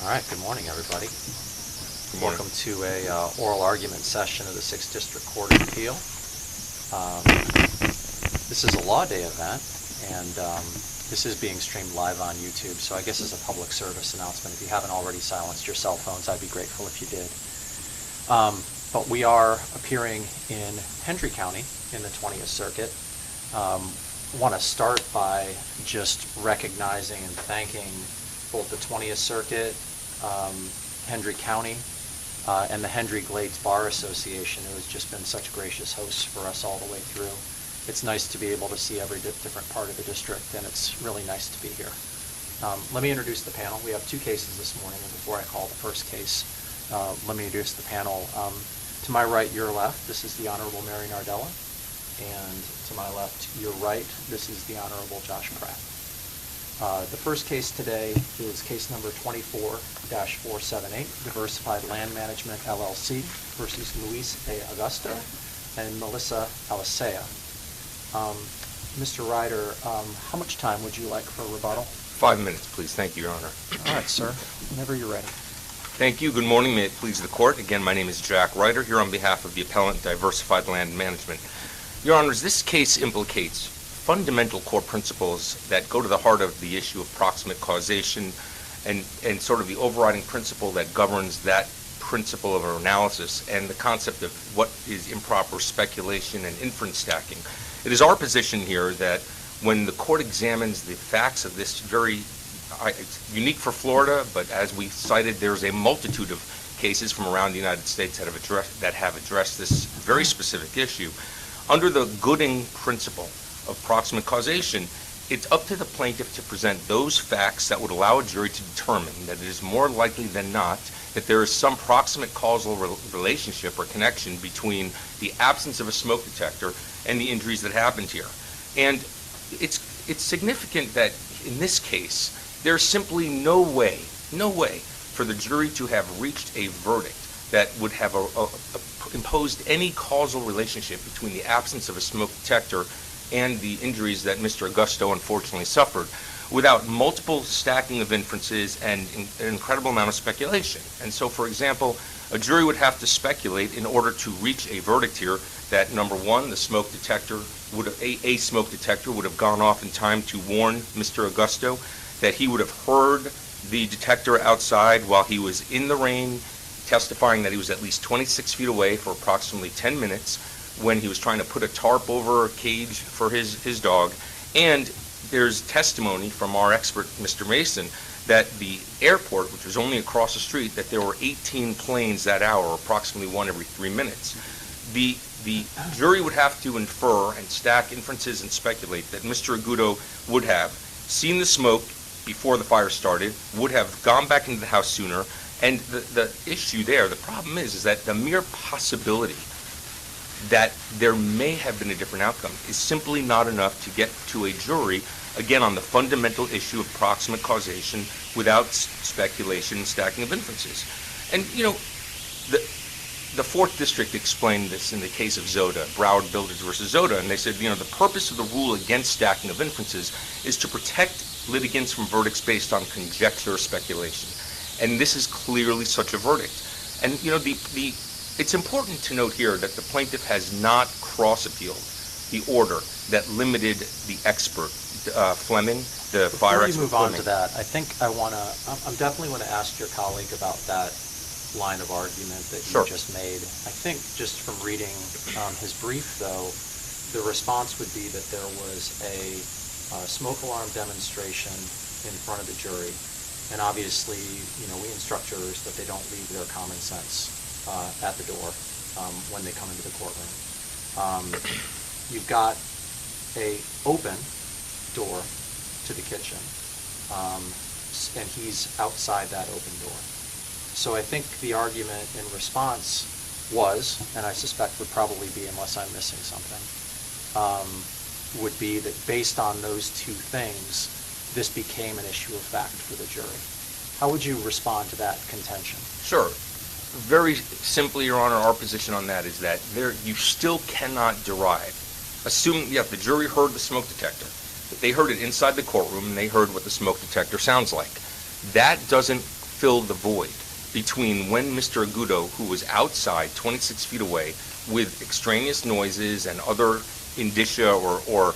All right, good morning, everybody. Good morning. Welcome to a oral argument session of the 6th District Court of Appeal. This is a Law Day event, and this is being streamed live on YouTube, so I guess as a public service announcement, if you haven't already silenced your cell phones, I'd be grateful if you did. But we are appearing in Hendry County in the 20th Circuit. I want to start by just recognizing and thanking both the 20th Circuit, Hendry County, and the Hendry Glades Bar Association, who has just been such gracious hosts for us all the way through. It's nice to be able to see every different part of the district, and it's really nice to be here. Let me introduce the panel. We have two cases this morning, and before I call the first case, let me introduce the panel. To my right, your left, this is the Honorable Mary Nardella, and to my left, your right, this is the Honorable Josh Pratt. The first case today is case number 24-478, Diversified Land Management, LLC versus Luis A. Augusto and Melissa Alicea. Mr. Ryder, how much time would you like for a rebuttal? 5 minutes, please. Thank you, Your Honor. All right, sir. Whenever you're ready. Thank you. Good morning. May it please the Court. Again, my name is Jack Ryder, here on behalf of the appellant, Diversified Land Management. Your Honors, this case implicates fundamental core principles that go to the heart of the issue of proximate causation and sort of the overriding principle that governs that principle of our analysis and the concept of what is improper speculation and inference stacking. It is our position here that when the Court examines the facts of this very it's unique for Florida, but as we cited, there's a multitude of cases from around the United States that have addressed this very specific issue. Under the Gooding principle of proximate causation, it's up to the plaintiff to present those facts that would allow a jury to determine that it is more likely than not that there is some proximate causal relationship or connection between the absence of a smoke detector and the injuries that happened here. And it's significant that in this case, there's simply no way for the jury to have reached a verdict that would have imposed any causal relationship between the absence of a smoke detector and the injuries that Mr. Augusto unfortunately suffered without multiple stacking of inferences and an incredible amount of speculation. And so, for example, a jury would have to speculate in order to reach a verdict here that, number one, the smoke detector a smoke detector would have gone off in time to warn Mr. Augusto, that he would have heard the detector outside while he was in the rain, testifying that he was at least 26 feet away for approximately 10 minutes when he was trying to put a tarp over a cage for his dog. And there's testimony from our expert, Mr. Mason, that the airport, which was only across the street, that there were 18 planes that hour, approximately one every 3 minutes. The jury would have to infer and stack inferences and speculate that Mr. Augusto would have seen the smoke before the fire started, would have gone back into the house sooner, and the issue there, the problem is that the mere possibility that there may have been a different outcome is simply not enough to get to a jury, again, on the fundamental issue of proximate causation without speculation and stacking of inferences. And, you know, the 4th District explained this in the case of Zoda, Broward Builders versus Zoda, and they said, you know, the purpose of the rule against stacking of inferences is to protect litigants from verdicts based on conjecture or speculation. And this is clearly such a verdict. And, you know, it's important to note here that the plaintiff has not cross-appealed the order that limited the expert, Fleming, the fire expert. Before you move on to that, I think I'm definitely want to ask your colleague about that line of argument that you just made. I think just from reading his brief, though, the response would be that there was a smoke alarm demonstration in front of the jury. And obviously, you know, we instruct jurors that they don't leave their common sense at the door when they come into the courtroom. You've got a open door to the kitchen, and he's outside that open door. So I think the argument in response was, and I suspect would probably be, unless I'm missing something, would be that based on those two things, this became an issue of fact for the jury. How would you respond to that contention? Sure. Very simply, Your Honor, our position on that is that you still cannot derive, assuming, the jury heard the smoke detector, but they heard it inside the courtroom and they heard what the smoke detector sounds like. That doesn't fill the void between when Mr. Agudo, who was outside 26 feet away with extraneous noises and other indicia or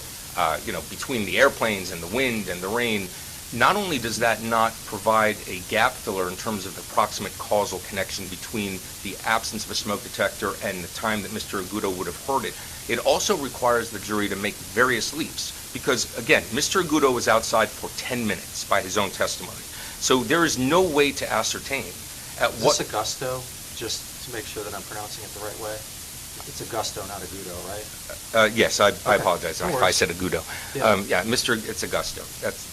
between the airplanes and the wind and the rain, not only does that not provide a gap filler in terms of the proximate causal connection between the absence of a smoke detector and the time that Mr. Agudo would have heard it, it also requires the jury to make various leaps. Because, again, Mr. Agudo was outside for 10 minutes by his own testimony. So there is no way to ascertain at Is what... this Augusto, just to make sure that I'm pronouncing it the right way? It's Augusto, not Agudo, right? Yes, I Okay. apologize. No I worries. said Agudo. Yeah. It's Augusto.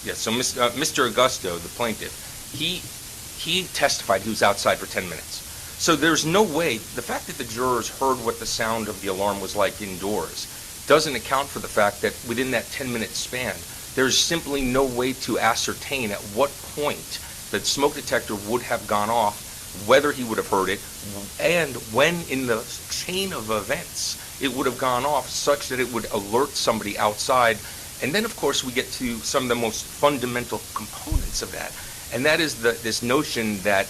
Yes. So Mr. Augusto, the plaintiff, he testified he was outside for 10 minutes. So there's no way, the fact that the jurors heard what the sound of the alarm was like indoors doesn't account for the fact that within that 10-minute span, there's simply no way to ascertain at what point the smoke detector would have gone off, whether he would have heard it, and when in the chain of events it would have gone off such that it would alert somebody outside. And then, of course, we get to some of the most fundamental components of that, and that is this notion that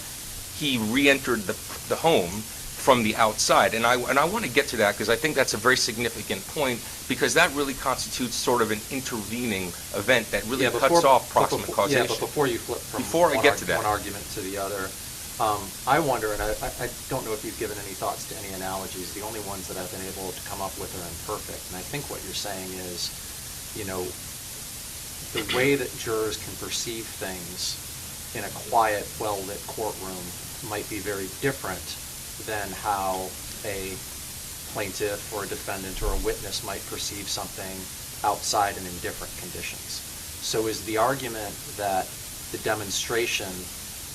he re-entered the home from the outside. And I want to get to that because I think that's a very significant point, because that really constitutes sort of an intervening event that really cuts off proximate causation. Yeah, but before you flip from Before I get to that, one argument to the other, I wonder, and I don't know if you've given any thoughts to any analogies. The only ones that I've been able to come up with are imperfect. And I think what you're saying is, the way that jurors can perceive things in a quiet, well-lit courtroom might be very different than how a plaintiff or a defendant or a witness might perceive something outside and in different conditions. So is the argument that the demonstration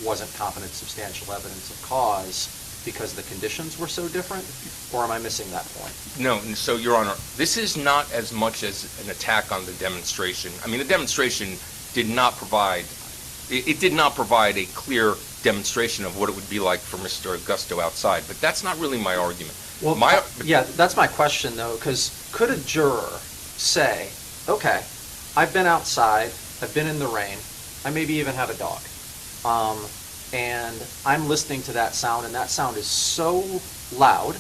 wasn't competent substantial evidence of cause because the conditions were so different, or am I missing that point? No, so Your Honor, this is not as much as an attack on the demonstration. I mean, the demonstration did not provide a clear demonstration of what it would be like for Mr. Augusto outside, but that's not really my argument. Well, that's my question, though, because could a juror say, okay, I've been outside, I've been in the rain, I maybe even have a dog, and I'm listening to that sound, and that sound is so loud,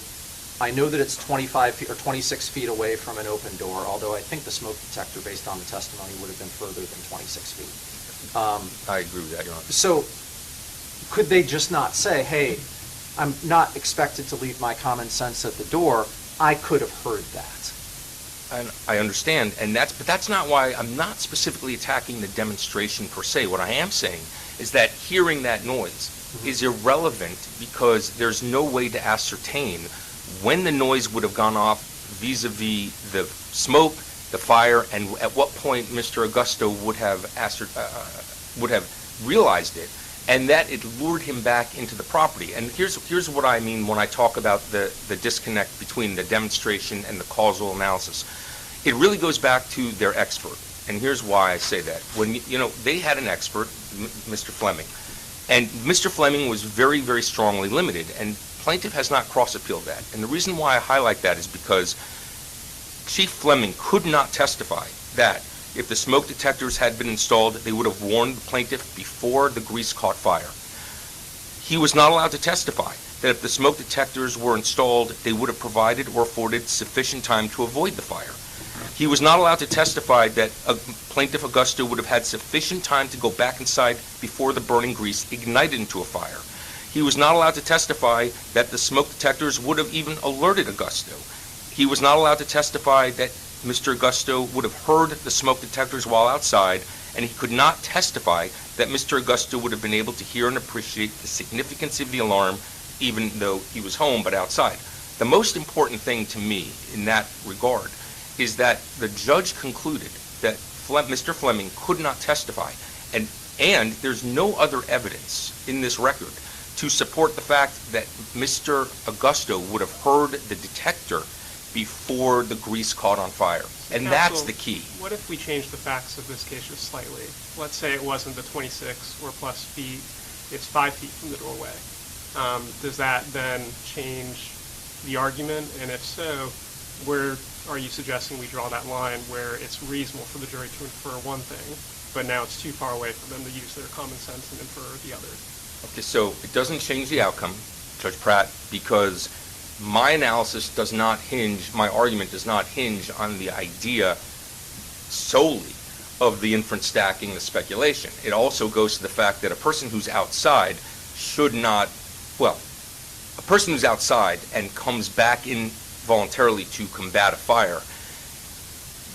I know that it's 25 feet or 26 feet away from an open door, although I think the smoke detector, based on the testimony, would have been further than 26 feet. I agree with that, Your Honor. So could they just not say, hey, I'm not expected to leave my common sense at the door, I could have heard that? And I understand, but that's not why I'm not specifically attacking the demonstration per se. What I am saying is that hearing that noise is irrelevant because there's no way to ascertain when the noise would have gone off vis-a-vis the smoke, the fire, and at what point Mr. Augusto would have realized it, and that it lured him back into the property. And here's what I mean when I talk about the disconnect between the demonstration and the causal analysis. It really goes back to their expert, and here's why I say that. When they had an expert, Mr. Fleming, and Mr. Fleming was very, very strongly limited, and plaintiff has not cross-appealed that. And the reason why I highlight that is because Chief Fleming could not testify that if the smoke detectors had been installed, they would have warned the plaintiff before the grease caught fire. He was not allowed to testify that if the smoke detectors were installed, they would have provided or afforded sufficient time to avoid the fire. He was not allowed to testify that Plaintiff Augusto would have had sufficient time to go back inside before the burning grease ignited into a fire. He was not allowed to testify that the smoke detectors would have even alerted Augusto. He was not allowed to testify that Mr. Augusto would have heard the smoke detectors while outside, and he could not testify that Mr. Augusto would have been able to hear and appreciate the significance of the alarm even though he was home but outside. The most important thing to me in that regard is that the judge concluded that Mr. Fleming could not testify, and there's no other evidence in this record to support the fact that Mr. Augusto would have heard the detector before the grease caught on fire. And that's the key. What if we change the facts of this case just slightly? Let's say it wasn't the 26 or plus feet, it's 5 feet from the doorway. Does that then change the argument? And if so, where are you suggesting we draw that line where it's reasonable for the jury to infer one thing, but now it's too far away for them to use their common sense and infer the other? Okay, so it doesn't change the outcome, Judge Pratt, because my analysis does not hinge, my argument does not hinge on the idea solely of the inference stacking, the speculation. It also goes to the fact that a person who's outside should not, well, a person who's outside and comes back in voluntarily to combat a fire,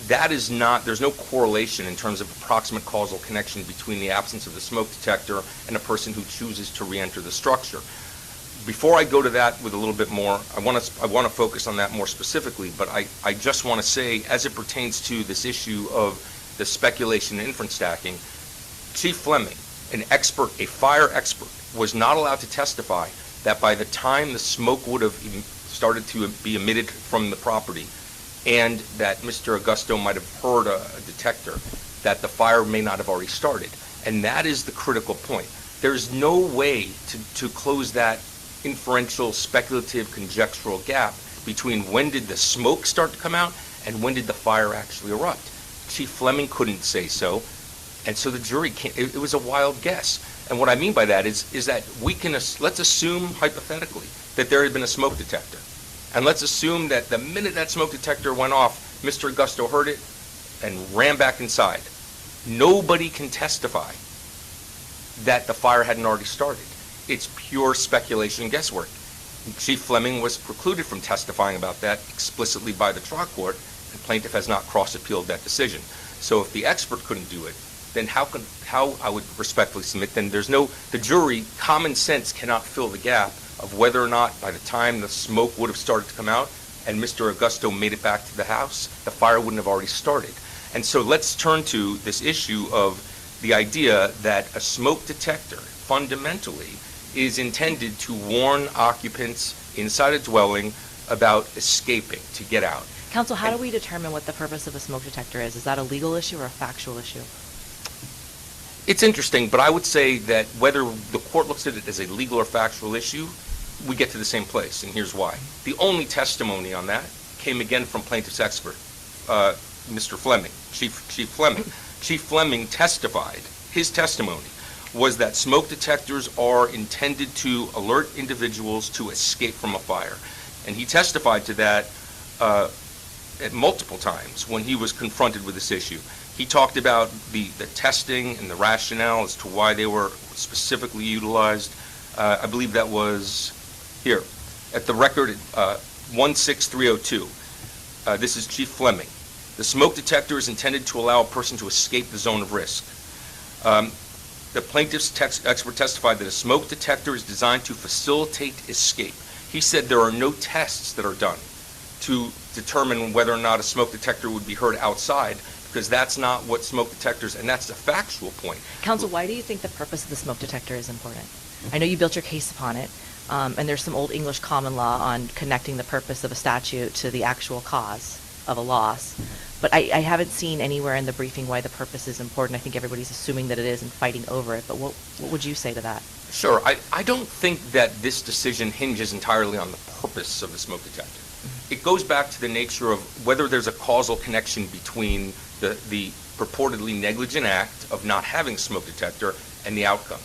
that is not, there's no correlation in terms of approximate causal connection between the absence of the smoke detector and a person who chooses to re-enter the structure. Before I go to that with a little bit more, I want to focus on that more specifically, but I just want to say, as it pertains to this issue of the speculation and inference stacking, Chief Fleming, an expert, a fire expert, was not allowed to testify that by the time the smoke would have started to be emitted from the property and that Mr. Augusto might have heard a detector, that the fire may not have already started. And that is the critical point. There's no way to close that inferential, speculative, conjectural gap between when did the smoke start to come out and when did the fire actually erupt. Chief Fleming couldn't say so, and so the jury can't. It was a wild guess. And what I mean by that is that we can, let's assume hypothetically that there had been a smoke detector. And let's assume that the minute that smoke detector went off, Mr. Augusto heard it and ran back inside. Nobody can testify that the fire hadn't already started. It's pure speculation and guesswork. Chief Fleming was precluded from testifying about that explicitly by the trial court, and plaintiff has not cross-appealed that decision. So if the expert couldn't do it, then how I would respectfully submit, then there's no, the jury, common sense cannot fill the gap of whether or not by the time the smoke would have started to come out and Mr. Augusto made it back to the house, the fire wouldn't have already started. And so let's turn to this issue of the idea that a smoke detector fundamentally is intended to warn occupants inside a dwelling about escaping, to get out. Counsel, how do we determine what the purpose of a smoke detector is? Is that a legal issue or a factual issue? It's interesting, but I would say that whether the court looks at it as a legal or factual issue, we get to the same place, and here's why. The only testimony on that came again from plaintiff's expert, Mr. Fleming, Chief Fleming. Chief Fleming testified, his testimony was that smoke detectors are intended to alert individuals to escape from a fire. And he testified to that at multiple times when he was confronted with this issue. He talked about the testing and the rationale as to why they were specifically utilized. I believe that was here at the record 16302. This is Chief Fleming. The smoke detector is intended to allow a person to escape the zone of risk. The plaintiff's expert testified that a smoke detector is designed to facilitate escape. He said there are no tests that are done to determine whether or not a smoke detector would be heard outside, because that's not what smoke detectors, and that's the factual point. Counsel, why do you think the purpose of the smoke detector is important? I know you built your case upon it, and there's some old English common law on connecting the purpose of a statute to the actual cause of a loss. But I haven't seen anywhere in the briefing why the purpose is important. I think everybody's assuming that it is and fighting over it. But what would you say to that? Sure. I don't think that this decision hinges entirely on the purpose of the smoke detector. Mm-hmm. It goes back to the nature of whether there's a causal connection between the purportedly negligent act of not having a smoke detector and the outcome.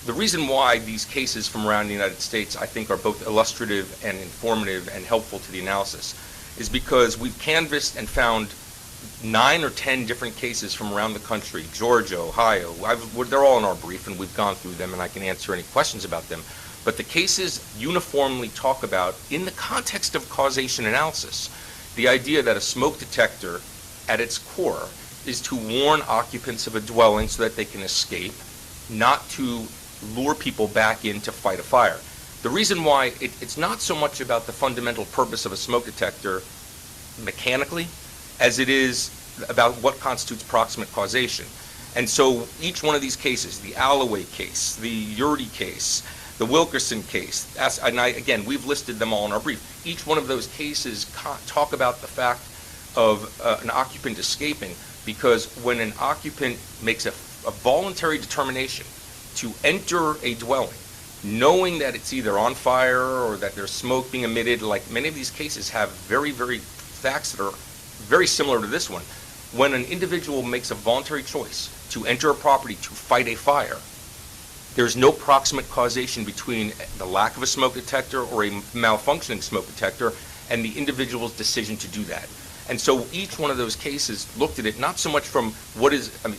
The reason why these cases from around the United States, I think, are both illustrative and informative and helpful to the analysis is because we've canvassed and found 9 or 10 different cases from around the country, Georgia, Ohio. They're all in our brief, and we've gone through them, and I can answer any questions about them. But the cases uniformly talk about, in the context of causation analysis, the idea that a smoke detector, at its core, is to warn occupants of a dwelling so that they can escape, not to lure people back in to fight a fire. The reason why it's not so much about the fundamental purpose of a smoke detector mechanically as it is about what constitutes proximate causation. And so each one of these cases, the Alloway case, the Yurdy case, the Wilkerson case, and again, we've listed them all in our brief. Each one of those cases talk about the fact of an occupant escaping, because when an occupant makes a voluntary determination to enter a dwelling, knowing that it's either on fire or that there's smoke being emitted, like many of these cases have very, very facts that are very similar to this one. When an individual makes a voluntary choice to enter a property to fight a fire, There's no proximate causation between the lack of a smoke detector or a malfunctioning smoke detector and the individual's decision to do that. And so each one of those cases looked at it not so much from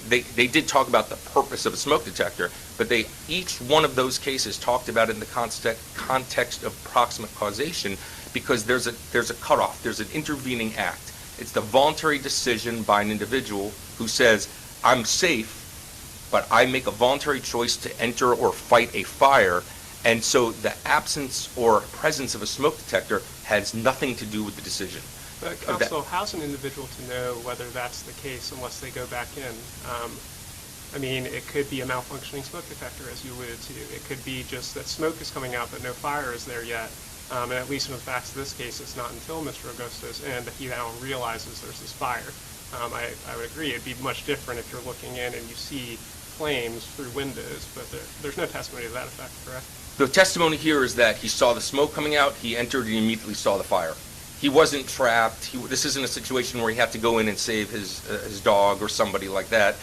they did talk about the purpose of a smoke detector, but each one of those cases talked about it in the context of proximate causation, because there's a cutoff, there's an intervening act. It's the voluntary decision by an individual who says, I'm safe, but I make a voluntary choice to enter or fight a fire, and so the absence or presence of a smoke detector has nothing to do with the decision. But counsel, how's an individual to know whether that's the case unless they go back in? I mean, it could be a malfunctioning smoke detector, as you alluded to. It could be just that smoke is coming out, but no fire is there yet. And at least in the facts of this case, it's not until Mr. Augusto's end that he now realizes there's this fire. I would agree. It'd be much different if you're looking in and you see flames through windows, but there's no testimony to that effect, correct? The testimony here is that he saw the smoke coming out, he entered, and immediately saw the fire. He wasn't trapped. This isn't a situation where he had to go in and save his dog or somebody like that.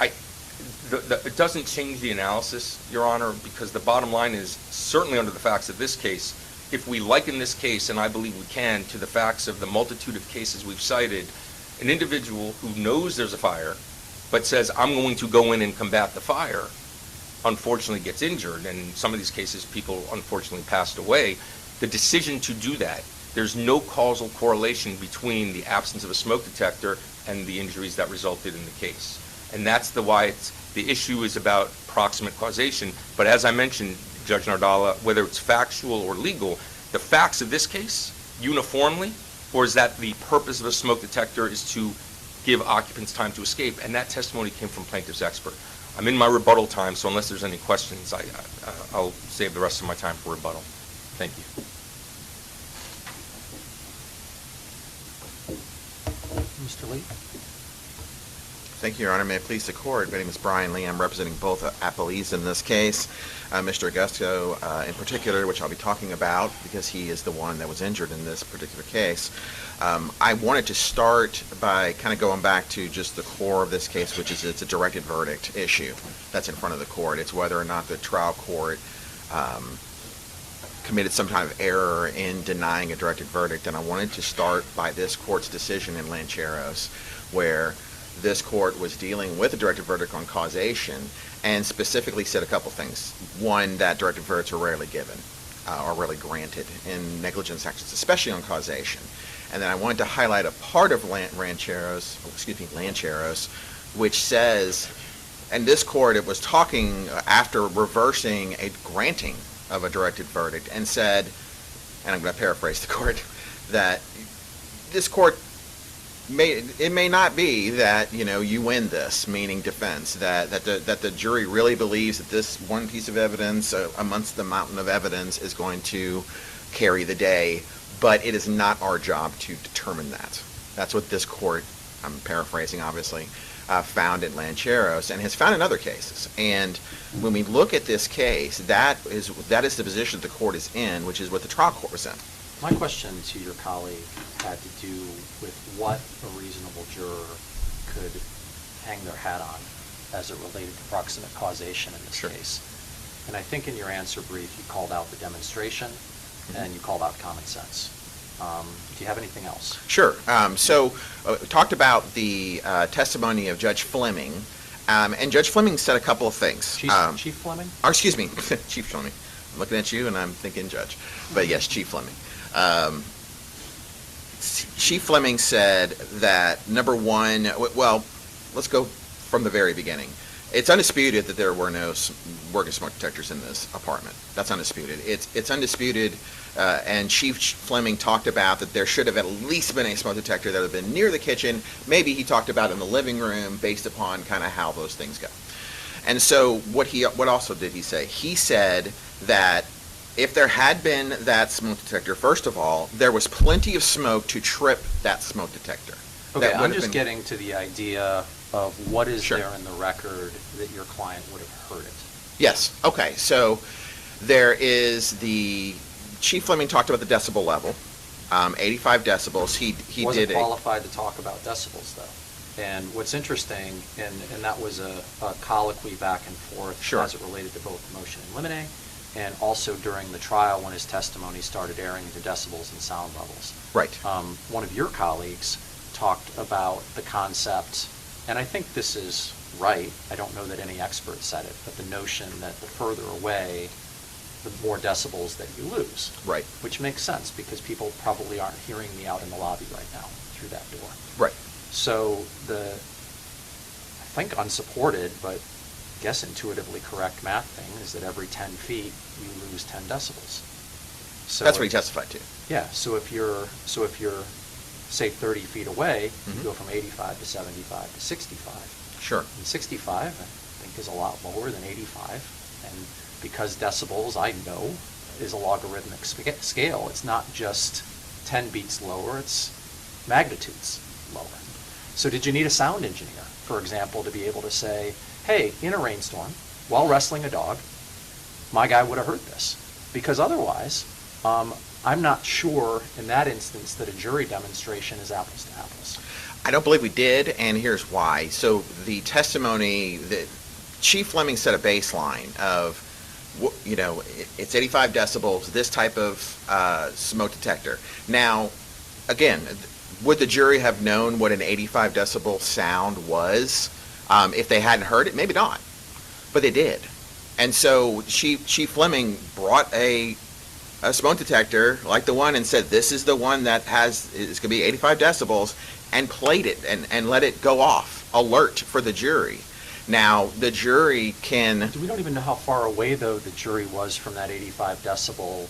It doesn't change the analysis, Your Honor, because the bottom line is, certainly under the facts of this case, if we liken this case, and I believe we can, to the facts of the multitude of cases we've cited, an individual who knows there's a fire but says, I'm going to go in and combat the fire, unfortunately gets injured, and in some of these cases people unfortunately passed away. The decision to do that, there's no causal correlation between the absence of a smoke detector and the injuries that resulted in the case. And that's why the issue is about proximate causation. But as I mentioned, Judge Nardala, whether it's factual or legal, the facts of this case, uniformly, or is that the purpose of a smoke detector is to give occupants time to escape? And that testimony came from plaintiff's expert. I'm in my rebuttal time, so unless there's any questions, I'll save the rest of my time for rebuttal. Thank you. Mr. Lee? Thank you, Your Honor. May it please the Court. My name is Brian Lee. I'm representing both appellees in this case. Mr. Augusto in particular, which I'll be talking about because he is the one that was injured in this particular case. I wanted to start by kind of going back to just the core of this case, which is it's a directed verdict issue that's in front of the Court. It's whether or not the trial court committed some kind of error in denying a directed verdict. And I wanted to start by this Court's decision in Lancheros, where this Court was dealing with a directed verdict on causation and specifically said a couple things. One, that directed verdicts are rarely given or rarely granted in negligence actions, especially on causation. And then I wanted to highlight a part of Lancheros, which says, and this Court, it was talking after reversing a granting of a directed verdict and said, and I'm going to paraphrase the Court, that this Court it may not be that you win this, meaning defense, that the jury really believes that this one piece of evidence amongst the mountain of evidence is going to carry the day, but it is not our job to determine that. That's what this Court, I'm paraphrasing obviously, found in Lancheros and has found in other cases. And when we look at this case, that is the position the Court is in, which is what the trial court was in. My question to your colleague had to do with what a reasonable juror could hang their hat on as it related to proximate causation in this case. And I think in your answer brief you called out the demonstration and you called out common sense. Do you have anything else? Sure. So we talked about the testimony of Judge Fleming, and Judge Fleming said a couple of things. Chief Fleming? Or excuse me, Chief Fleming. I'm looking at you and I'm thinking Judge. But yes, Chief Fleming. Chief Fleming said that, number one, well, let's go from the very beginning. It's undisputed that there were no working smoke detectors in this apartment. That's undisputed. It's undisputed, and Chief Fleming talked about that there should have at least been a smoke detector that would have been near the kitchen. Maybe he talked about in the living room based upon kind of how those things go. And so what also did he say? He said that if there had been that smoke detector, first of all, there was plenty of smoke to trip that smoke detector. Okay, I'm just getting to the idea of what is there in the record that your client would have heard it. Yes. Okay. So there is Chief Fleming talked about the decibel level, 85 decibels. He wasn't did qualified to talk about decibels though. And what's interesting, and that was a colloquy back and forth Sure. as it related to both the motion in limine and also during the trial when his testimony started airing into decibels and sound levels. Right. One of your colleagues talked about the concept, and I think this is right, I don't know that any expert said it, but the notion that the further away, the more decibels that you lose. Right. Which makes sense, because people probably aren't hearing me out in the lobby right now through that door. Right. So I think unsupported, but I guess intuitively correct math thing is that every 10 feet you lose 10 decibels. So That's what he testified to. Yeah, so if you're say 30 feet away, Mhm. you go from 85 to 75 to 65. Sure. And 65, I think, is a lot lower than 85. And because decibels, I know, is a logarithmic scale, it's not just 10 beats lower, it's magnitudes lower. So did you need a sound engineer, for example, to be able to say, hey, in a rainstorm, while wrestling a dog, my guy would have heard this? Because otherwise, I'm not sure in that instance that a jury demonstration is apples to apples. I don't believe we did, and here's why. So the testimony that Chief Fleming set a baseline of, it's 85 decibels, this type of smoke detector. Now, again, would the jury have known what an 85 decibel sound was if they hadn't heard it? Maybe not, but they did. And so Chief Fleming brought a smoke detector like the one and said, this is the one that is going to be 85 decibels, and played it and let it go off, alert for the jury. Now, the jury can... We don't even know how far away, though, the jury was from that 85 decibel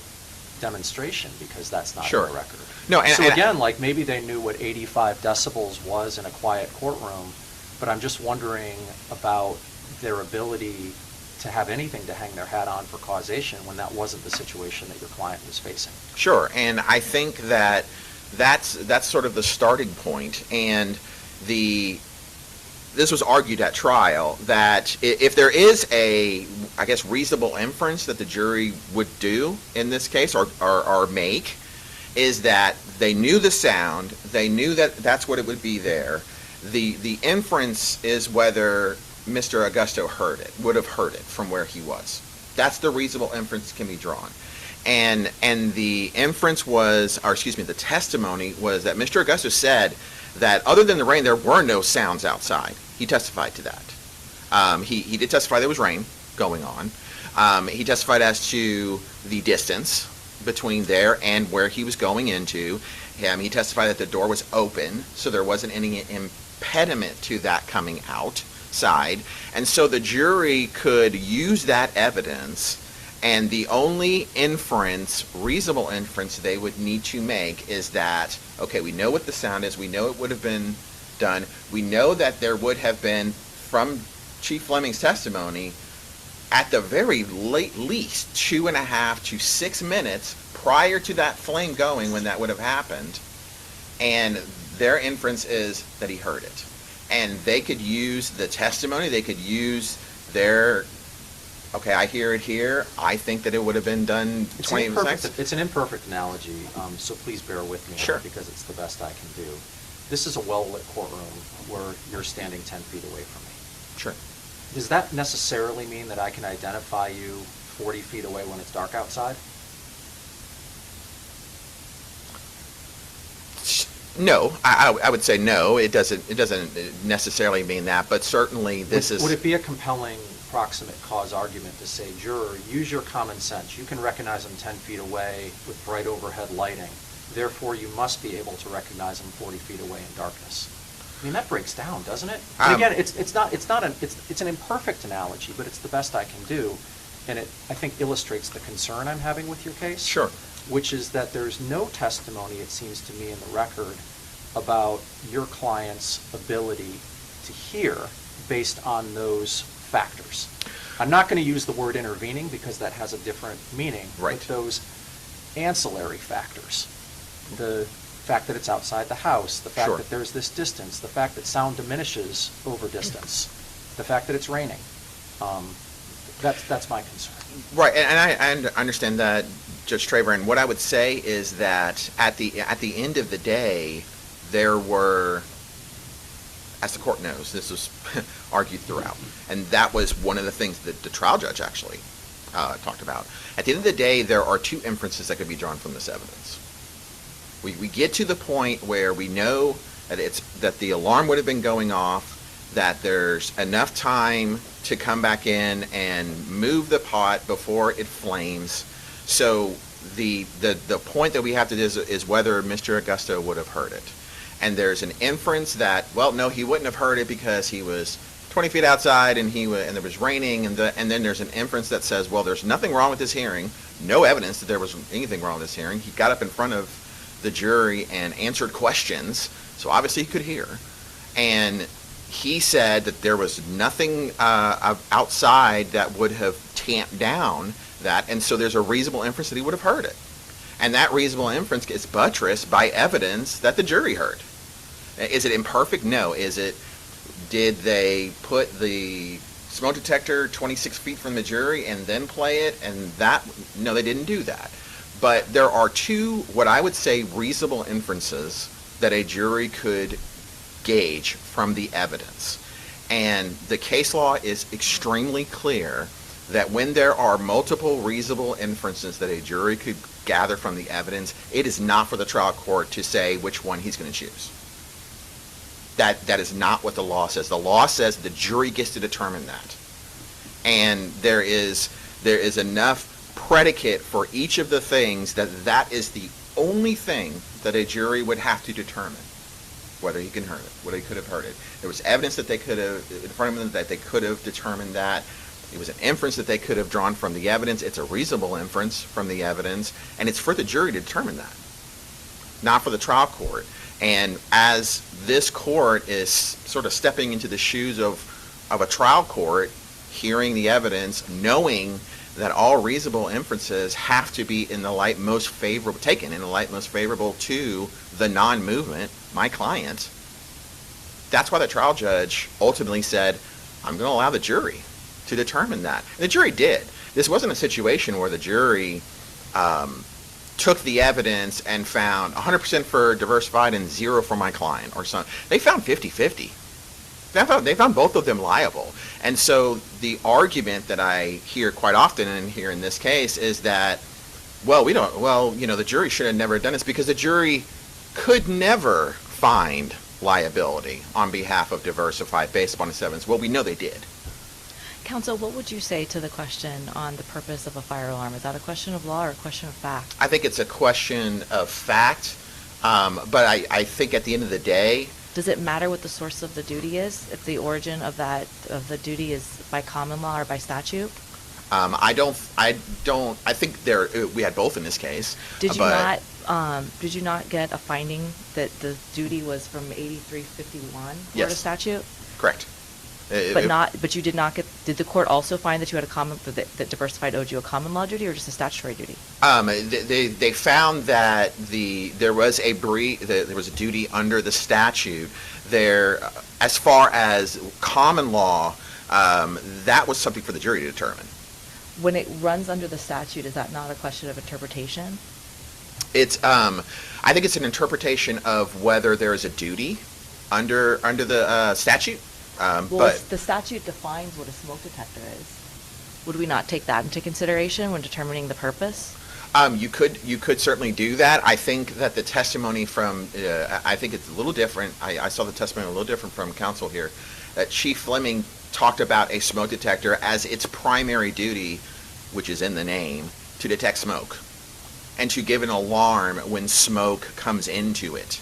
demonstration, because that's not Sure. in the record. No, So again, like maybe they knew what 85 decibels was in a quiet courtroom, but I'm just wondering about their ability to have anything to hang their hat on for causation when that wasn't the situation that your client was facing. Sure, and I think that's sort of the starting point, and this was argued at trial, that if there is a, I guess, reasonable inference that the jury would do in this case, or make, is that they knew the sound, they knew that that's what it would be there. The inference is whether Mr. Augusto would have heard it from where he was. That's the reasonable inference that can be drawn. And the inference was, or excuse me, the testimony was that Mr. Augusto said that other than the rain, there were no sounds outside. He testified to that. He did testify there was rain going on. He testified as to the distance between there and where he was going into. He testified that the door was open, so there wasn't any impediment to that coming outside. And so the jury could use that evidence, and the only reasonable inference they would need to make is that, okay, we know what the sound is, we know it would have been done, we know that there would have been, from Chief Fleming's testimony, at the very least 2.5 to 6 minutes prior to that flame going when that would have happened, and their inference is that he heard it. And they could use the testimony, they could use their, okay, I hear it here, I think that it would have been done 20 seconds. It's an imperfect analogy, so please bear with me. Sure. Because it's the best I can do. This is a well-lit courtroom where you're standing 10 feet away from me. Sure. Does that necessarily mean that I can identify you 40 feet away when it's dark outside? No, I would say no. It doesn't necessarily mean that, but certainly this is... Would it be a compelling proximate cause argument to say, juror, use your common sense. You can recognize them 10 feet away with bright overhead lighting. Therefore, you must be able to recognize them 40 feet away in darkness. I mean, that breaks down, doesn't it? And again, it's an imperfect analogy, but it's the best I can do, and it, I think, illustrates the concern I'm having with your case. Sure. Which is that there's no testimony, it seems to me, in the record about your client's ability to hear based on those factors. I'm not going to use the word intervening because that has a different meaning. Right. But those ancillary factors, the fact that it's outside the house, the fact Sure. that there's this distance, the fact that sound diminishes over distance, the fact that it's raining, that's my concern. Right, and I understand that, Judge Traver, and what I would say is that at the end of the day, there were as the court knows, this was argued throughout. And that was one of the things that the trial judge actually talked about. At the end of the day, there are two inferences that could be drawn from this evidence. We get to the point where we know that the alarm would have been going off, that there's enough time to come back in and move the pot before it flames. So the point that we have to do is whether Mr. Augusto would have heard it. And there's an inference that, well, no, he wouldn't have heard it because he was 20 feet outside and and it was raining. And then there's an inference that says, well, there's nothing wrong with this hearing. No evidence that there was anything wrong with this hearing. He got up in front of the jury and answered questions, so obviously he could hear. And he said that there was nothing outside that would have tamped down that, and so there's a reasonable inference that he would have heard it. And that reasonable inference is buttressed by evidence that the jury heard. Is it imperfect? No. Did they put the smoke detector 26 feet from the jury and then play it? No, they didn't do that. But there are two, what I would say, reasonable inferences that a jury could gauge from the evidence. And the case law is extremely clear that when there are multiple reasonable inferences that a jury could gather from the evidence, it is not for the trial court to say which one he's going to choose. That is not what the law says. The law says the jury gets to determine that. And there is enough predicate for each of the things that is the only thing that a jury would have to determine whether he can heard it, whether he could have heard it. There was evidence that they could have in front of them that they could have determined that. It was an inference that they could have drawn from the evidence. It's a reasonable inference from the evidence, and it's for the jury to determine that, not for the trial court. And as this court is sort of stepping into the shoes of a trial court, hearing the evidence, knowing that all reasonable inferences have to be taken in the light most favorable to the non-movement, my client, that's why the trial judge ultimately said, I'm going to allow the jury to determine that. And the jury did. This wasn't a situation where the jury took the evidence and found 100% for Diversified and 0 for my client or something. They found 50-50. They found both of them liable. And so the argument that I hear quite often and here in this case is that, the jury should have never done this because the jury could never find liability on behalf of Diversified based upon its evidence. Well, we know they did. Counsel, what would you say to the question on the purpose of a fire alarm? Is that a question of law or a question of fact? I think it's a question of fact, but I think at the end of the day, does it matter what the source of the duty is? If the origin of the duty is by common law or by statute? I think we had both in this case. Did you not get a finding that the duty was from 8351 Florida statute? Correct. But you did not get. Did the court also find that you had that Diversified owed you a common law duty or just a statutory duty? They found that there was a duty under the statute. There, as far as common law, that was something for the jury to determine. When it runs under the statute, is that not a question of interpretation? It's. I think it's an interpretation of whether there is a duty under the statute. The statute defines what a smoke detector is. Would we not take that into consideration when determining the purpose? You could certainly do that. I think that the testimony from, I think it's a little different. I saw the testimony a little different from counsel here. Chief Fleming talked about a smoke detector as its primary duty, which is in the name, to detect smoke and to give an alarm when smoke comes into it.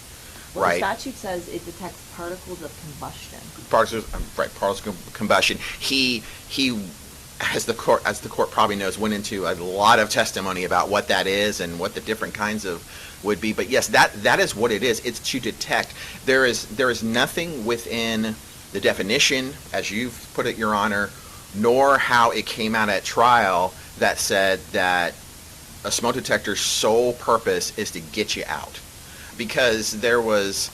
Well, right. The statute says it detects particles of combustion. Particles of combustion. He, as the court probably knows, went into a lot of testimony about what that is and what the different kinds of would be. But yes, that is what it is. It's to detect. There is nothing within the definition, as you've put it, Your Honor, nor how it came out at trial that said that a smoke detector's sole purpose is to get you out. Because there was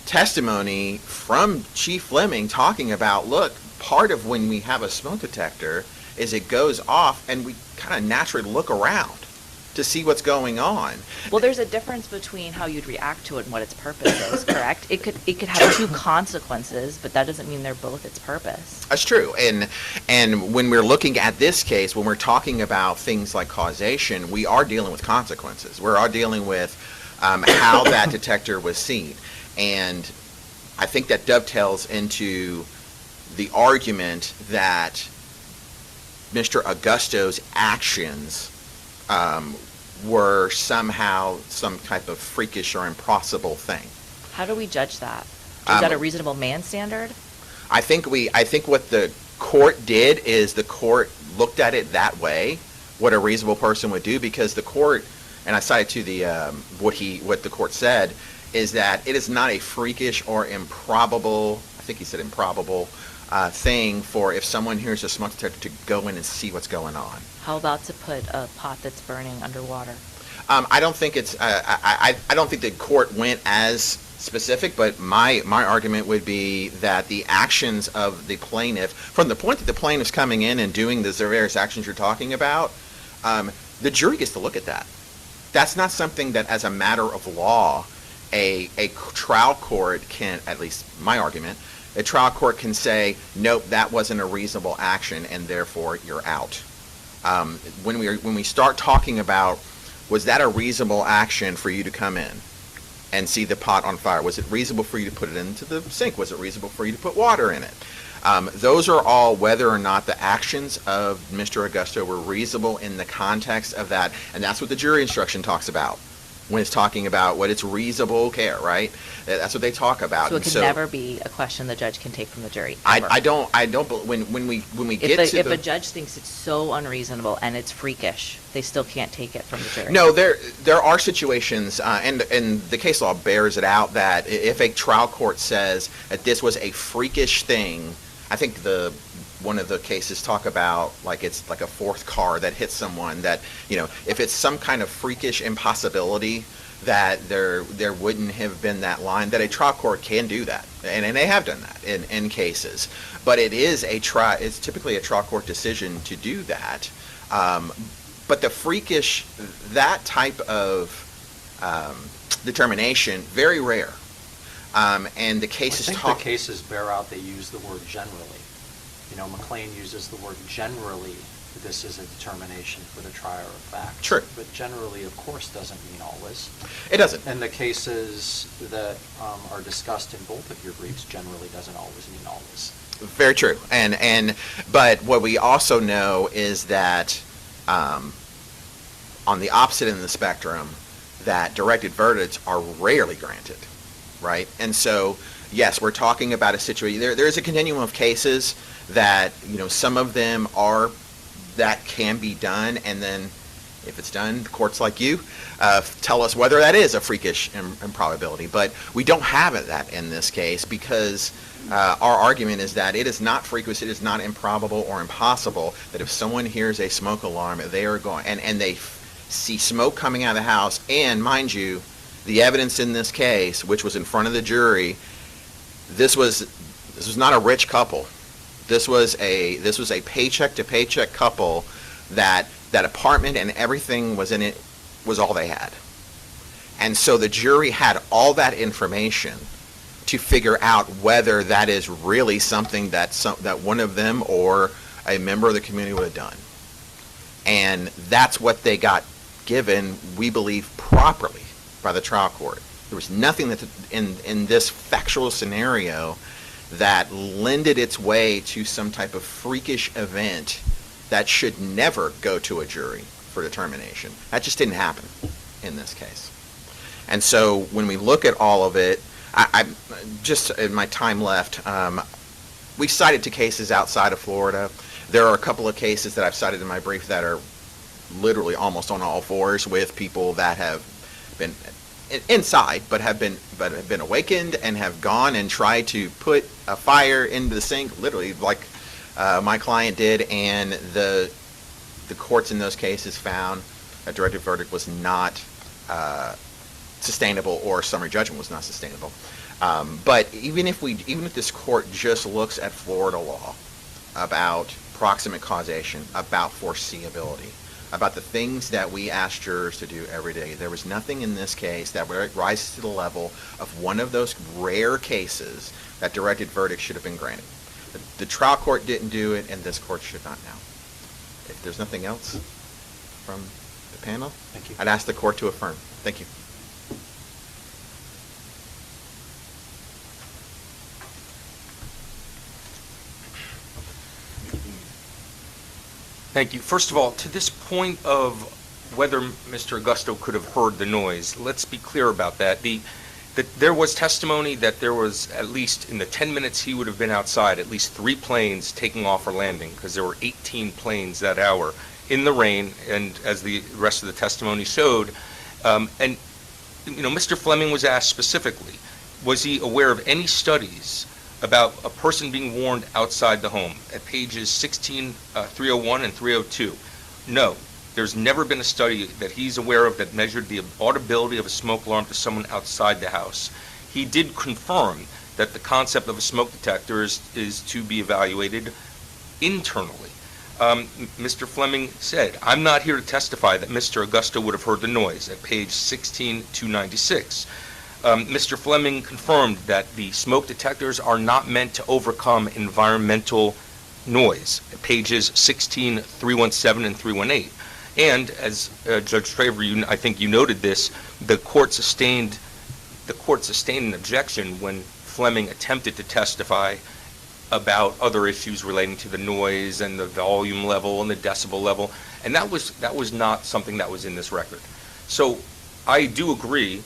testimony from Chief Fleming talking about, look, part of when we have a smoke detector is it goes off and we kind of naturally look around. to see what's going on. Well, there's a difference between how you'd react to it and what its purpose is, correct? It could have two consequences, but that doesn't mean they're both its purpose. That's true. And when we're looking at this case, when we're talking about things like causation, we are dealing with consequences. We are dealing with how that detector was seen. And I think that dovetails into the argument that Mr. Augusto's actions were somehow some type of freakish or impossible thing. How do we judge that? Is that a reasonable man standard? I think what the court did is the court looked at it that way, what a reasonable person would do, because the court, and I cited to the what the court said, is that it is not a freakish or improbable, I think he said improbable, thing for if someone hears a smoke detector to go in and see what's going on. How about to put a pot that's burning underwater? I don't think it's. I don't think the court went as specific, but my argument would be that the actions of the plaintiff, from the point that the plaintiff's coming in and doing the various actions you're talking about, the jury gets to look at that. That's not something that, as a matter of law, a trial court can. At least my argument. A trial court can say, nope, that wasn't a reasonable action, and therefore you're out. When we start talking about, was that a reasonable action for you to come in and see the pot on fire? Was it reasonable for you to put it into the sink? Was it reasonable for you to put water in it? Those are all whether or not the actions of Mr. Augusto were reasonable in the context of that, and that's what the jury instruction talks about when it's talking about what it's reasonable care, right? That's what they talk about. So it can never be a question the judge can take from the jury. I don't. When we get to if a judge thinks it's so unreasonable and it's freakish, they still can't take it from the jury. No, there are situations, and the case law bears it out, that if a trial court says that this was a freakish thing, I think one of the cases talk about like it's like a fourth car that hits someone, that, you know, if it's some kind of freakish impossibility that there wouldn't have been that line, that a trial court can do that, and they have done that in cases. But it's typically a trial court decision to do that. But the freakish, that type of determination, very rare. And the cases I think the cases bear out they use the word generally. You know, McLean uses the word generally. This is a determination for the trier of fact. True. But generally, of course, doesn't mean always. It doesn't. And the cases that are discussed in both of your briefs generally doesn't always mean always. Very true. But what we also know is that on the opposite end of the spectrum, that directed verdicts are rarely granted, right? And so, yes, we're talking about a situation. There is a continuum of cases that, you know, some of them are, that can be done, and then if it's done, the courts like you tell us whether that is a freakish improbability. But we don't have that in this case, because our argument is that it is not freakish, it is not improbable or impossible that if someone hears a smoke alarm, they are going, and they see smoke coming out of the house, and mind you, the evidence in this case, which was in front of the jury, this was not a rich couple. This was a paycheck to paycheck couple that apartment and everything was in it was all they had. And so the jury had all that information to figure out whether that is really something that one of them or a member of the community would have done. And that's what they got given, we believe, properly by the trial court. There was nothing that in this factual scenario that lended its way to some type of freakish event that should never go to a jury for determination. That just didn't happen in this case. And so when we look at all of it, I just in my time left, we cited two cases outside of Florida. There are a couple of cases that I've cited in my brief that are literally almost on all fours with people that have been inside but have been awakened and have gone and tried to put a fire into the sink, literally like my client did, and the courts in those cases found a directed verdict was not sustainable, or summary judgment was not sustainable. But even if this court just looks at Florida law about proximate causation, about foreseeability, about the things that we ask jurors to do every day. There was nothing in this case that rises to the level of one of those rare cases that directed verdict should have been granted. The trial court didn't do it, and this court should not now. If there's nothing else from the panel, Thank you. I'd ask the court to affirm. Thank you. Thank you. First of all, to this point of whether Mr. Augusto could have heard the noise, let's be clear about that. There was testimony that there was, at least in the 10 minutes he would have been outside, at least 3 planes taking off or landing, because there were 18 planes that hour in the rain, and as the rest of the testimony showed. And, you know, Mr. Fleming was asked specifically, was he aware of any studies about a person being warned outside the home at pages 301 and 302. No, there's never been a study that he's aware of that measured the audibility of a smoke alarm to someone outside the house. He did confirm that the concept of a smoke detector is to be evaluated internally. Mr. Fleming said, I'm not here to testify that Mr. Augusto would have heard the noise at page 16296. Mr. Fleming confirmed that the smoke detectors are not meant to overcome environmental noise, pages 16317 and 318. And as Judge Traver, I think you noted this, the court sustained an objection when Fleming attempted to testify about other issues relating to the noise and the volume level and the decibel level, and that was not something that was in this record. So I do agree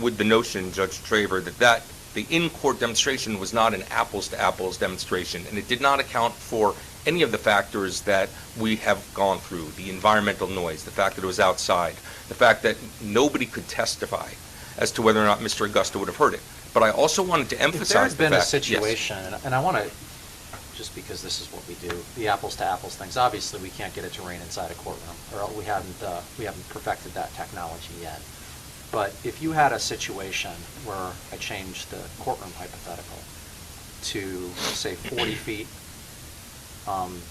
with the notion, Judge Traver, that the in-court demonstration was not an apples-to-apples demonstration, and it did not account for any of the factors that we have gone through, the environmental noise, the fact that it was outside, the fact that nobody could testify as to whether or not Mr. Augusto would have heard it. But I also wanted to emphasize If there had been the a fact, situation, yes. and I want to, just because this is what we do, the apples-to-apples things, obviously we can't get it to rain inside a courtroom, or we haven't perfected that technology yet. But if you had a situation where I changed the courtroom hypothetical to, say, 40 feet,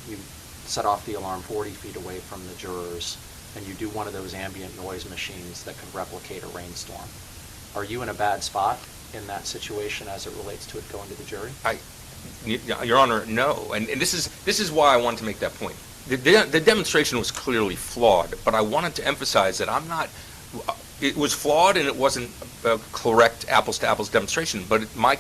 you set off the alarm 40 feet away from the jurors, and you do one of those ambient noise machines that could replicate a rainstorm, are you in a bad spot in that situation as it relates to it going to the jury? Your Honor, no. And this is why I wanted to make that point. The demonstration was clearly flawed, but I wanted to emphasize that it was flawed and it wasn't a correct apples-to-apples demonstration, but my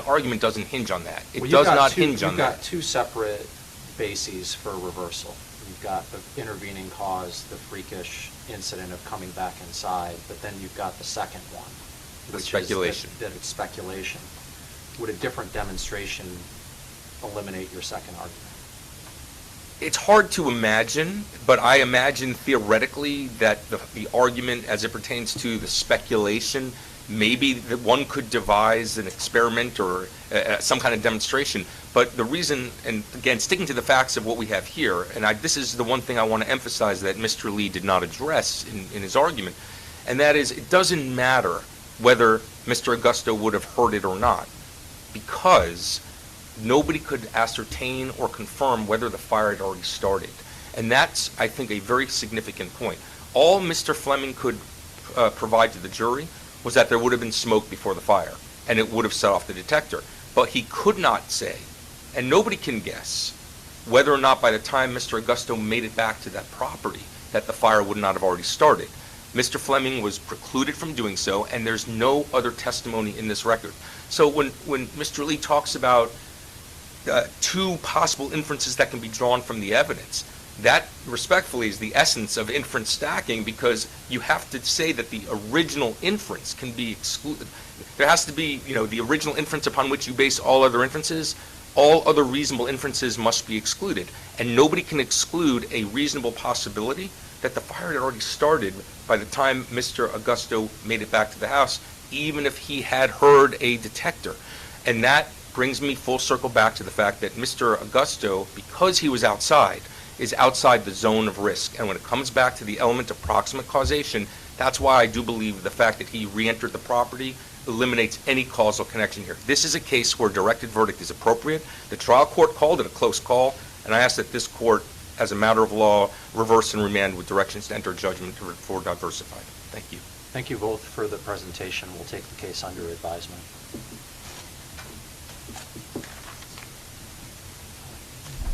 argument doesn't hinge on that. It does not hinge on that. You've got 2 separate bases for reversal. You've got the intervening cause, the freakish incident of coming back inside, but then you've got the second one. The speculation. That it's speculation. Would a different demonstration eliminate your second argument? It's hard to imagine, but I imagine theoretically that the argument as it pertains to the speculation, maybe that one could devise an experiment or some kind of demonstration. But the reason, and again, sticking to the facts of what we have here, and this is the one thing I want to emphasize that Mr. Lee did not address in his argument, and that is it doesn't matter whether Mr. Augusto would have heard it or not, because nobody could ascertain or confirm whether the fire had already started. And that's, I think, a very significant point. All Mr. Fleming could provide to the jury was that there would have been smoke before the fire, and it would have set off the detector. But he could not say, and nobody can guess, whether or not by the time Mr. Augusto made it back to that property that the fire would not have already started. Mr. Fleming was precluded from doing so, and there's no other testimony in this record. So when Mr. Lee talks about 2 possible inferences that can be drawn from the evidence, that respectfully is the essence of inference stacking, because you have to say that the original inference can be excluded. There has to be, the original inference upon which you base all other inferences. All other reasonable inferences must be excluded, and nobody can exclude a reasonable possibility that the fire had already started by the time Mr. Augusto made it back to the house, even if he had heard a detector. And that brings me full circle back to the fact that Mr. Augusto, because he was outside, is outside the zone of risk. And when it comes back to the element of proximate causation, that's why I do believe the fact that he re-entered the property eliminates any causal connection here. This is a case where directed verdict is appropriate. The trial court called it a close call, and I ask that this court as a matter of law, reverse and remand with directions to enter judgment for Diversified. Thank you. Thank you both for the presentation. We'll take the case under advisement.